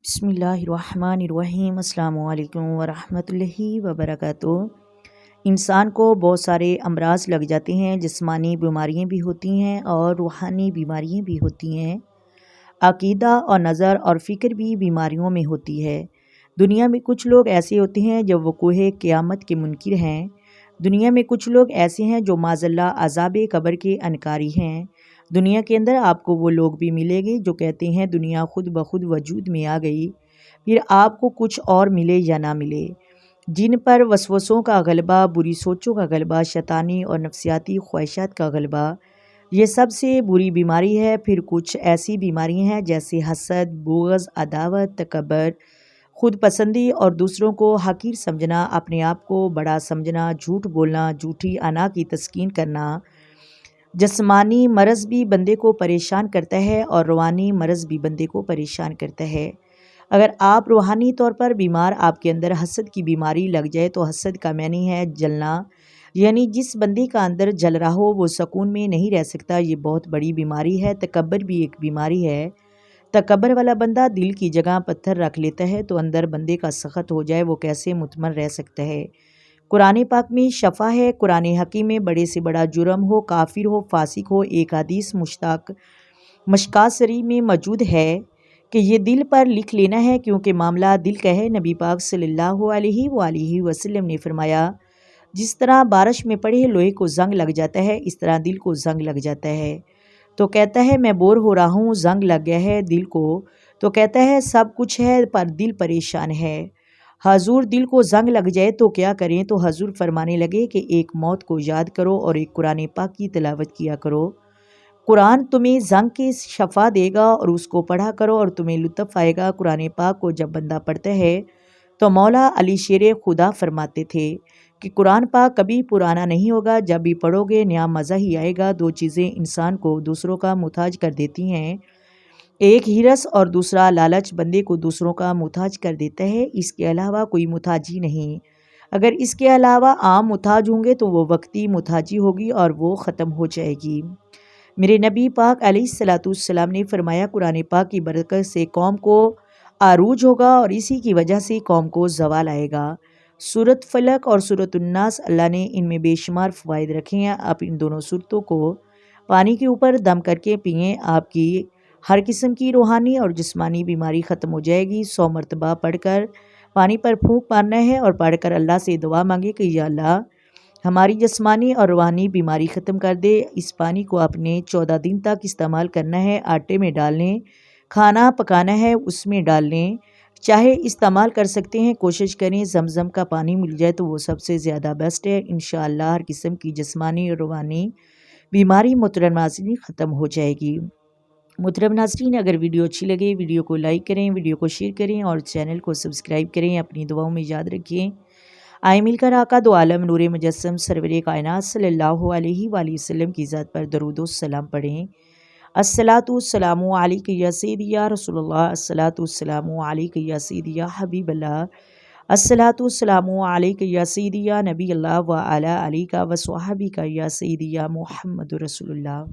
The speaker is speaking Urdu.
بسم اللہ الرحمن الرحیم۔ السلام علیکم ورحمۃ اللہ وبرکاتہ۔ انسان کو بہت سارے امراض لگ جاتے ہیں، جسمانی بیماریاں بھی ہوتی ہیں اور روحانی بیماریاں بھی ہوتی ہیں۔ عقیدہ اور نظر اور فکر بھی بیماریوں میں ہوتی ہے۔ دنیا میں کچھ لوگ ایسے ہوتے ہیں جو وقوع قیامت کے منکر ہیں۔ دنیا میں کچھ لوگ ایسے ہیں جو معاذ اللہ عذاب قبر کے انکاری ہیں۔ دنیا کے اندر آپ کو وہ لوگ بھی ملیں گے جو کہتے ہیں دنیا خود بخود وجود میں آ گئی، پھر آپ کو کچھ اور ملے یا نہ ملے۔ جن پر وسوسوں کا غلبہ، بری سوچوں کا غلبہ، شیطانی اور نفسیاتی خواہشات کا غلبہ، یہ سب سے بری بیماری ہے۔ پھر کچھ ایسی بیماریاں ہیں جیسے حسد، بغض، عداوت، تکبر، خود پسندی اور دوسروں کو حقیر سمجھنا، اپنے آپ کو بڑا سمجھنا، جھوٹ بولنا، جھوٹی انا کی تسکین کرنا۔ جسمانی مرض بھی بندے کو پریشان کرتا ہے اور روحانی مرض بھی بندے کو پریشان کرتا ہے۔ اگر آپ روحانی طور پر بیمار، آپ کے اندر حسد کی بیماری لگ جائے تو حسد کا معنی ہے جلنا، یعنی جس بندے کا اندر جل رہا ہو وہ سکون میں نہیں رہ سکتا، یہ بہت بڑی بیماری ہے۔ تکبر بھی ایک بیماری ہے۔ تکبر والا بندہ دل کی جگہ پتھر رکھ لیتا ہے تو اندر بندے کا سخت ہو جائے وہ کیسے مطمئن رہ سکتا ہے۔ قرآن پاک میں شفا ہے۔ قرآن حکیم میں بڑے سے بڑا جرم ہو، کافر ہو، فاسق ہو، ایک حدیث مشکات شریف میں موجود ہے کہ یہ دل پر لکھ لینا ہے، کیونکہ معاملہ دل کا ہے۔ نبی پاک صلی اللہ علیہ وآلہ وسلم نے فرمایا، جس طرح بارش میں پڑے لوہے کو زنگ لگ جاتا ہے، اس طرح دل کو زنگ لگ جاتا ہے۔ تو کہتا ہے میں بور ہو رہا ہوں، زنگ لگ گیا ہے دل کو۔ تو کہتا ہے سب کچھ ہے پر دل پریشان ہے۔ حضور دل کو زنگ لگ جائے تو کیا کریں؟ تو حضور فرمانے لگے کہ ایک موت کو یاد کرو اور ایک قرآن پاک کی تلاوت کیا کرو۔ قرآن تمہیں زنگ کی شفا دے گا اور اس کو پڑھا کرو اور تمہیں لطف آئے گا۔ قرآن پاک کو جب بندہ پڑھتا ہے تو مولا علی شیر خدا فرماتے تھے کہ قرآن پاک کبھی پرانا نہیں ہوگا، جب بھی پڑھو گے نیا مزہ ہی آئے گا۔ دو چیزیں انسان کو دوسروں کا محتاج کر دیتی ہیں، ایک ہرس اور دوسرا لالچ بندے کو دوسروں کا محتاج کر دیتا ہے، اس کے علاوہ کوئی محتاجی نہیں۔ اگر اس کے علاوہ عام محتاج ہوں گے تو وہ وقتی محتاجی ہوگی اور وہ ختم ہو جائے گی۔ میرے نبی پاک علیہ الصلوۃ والسلام نے فرمایا قرآن پاک کی برکت سے قوم کو عروج ہوگا اور اسی کی وجہ سے قوم کو زوال آئے گا۔ سورۃ فلق اور سورۃ الناس، اللہ نے ان میں بے شمار فوائد رکھے ہیں۔ آپ ان دونوں سورتوں کو پانی کے اوپر دم کر کے پئیں، آپ کی ہر قسم کی روحانی اور جسمانی بیماری ختم ہو جائے گی۔ 100 مرتبہ پڑھ کر پانی پر پھونک مارنا ہے اور پڑھ کر اللہ سے دعا مانگے کہ یا اللہ ہماری جسمانی اور روحانی بیماری ختم کر دے۔ اس پانی کو اپنے 14 دن تک استعمال کرنا ہے، آٹے میں ڈالنے، کھانا پکانا ہے اس میں ڈالنے، چاہے استعمال کر سکتے ہیں، کوشش کریں زمزم کا پانی مل جائے تو وہ سب سے زیادہ بیسٹ ہے۔ انشاءاللہ ہر قسم کی جسمانی اور روحانی بیماری محترم ناظرین ختم ہو جائے گی۔ محترم ناظرین، اگر ویڈیو اچھی لگے ویڈیو کو لائک کریں، ویڈیو کو شیئر کریں اور چینل کو سبسکرائب کریں، اپنی دعاؤں میں یاد رکھیں۔ آئے مل کر آقا دو عالم نور مجسم سرور کائنات صلی اللہ علیہ وآلہ وسلم کی ذات پر درود و سلام پڑھیں۔ الصلاۃ والسلام علیک یا سیدی یا رسول اللہ، الصلاۃ والسلام علیک یا سیدی یا حبیب اللہ، الصلاۃ والسلام علیک یا سیدی یا نبی اللہ وعلی آلک وصحبہ یا سیدی یا محمد رسول اللہ۔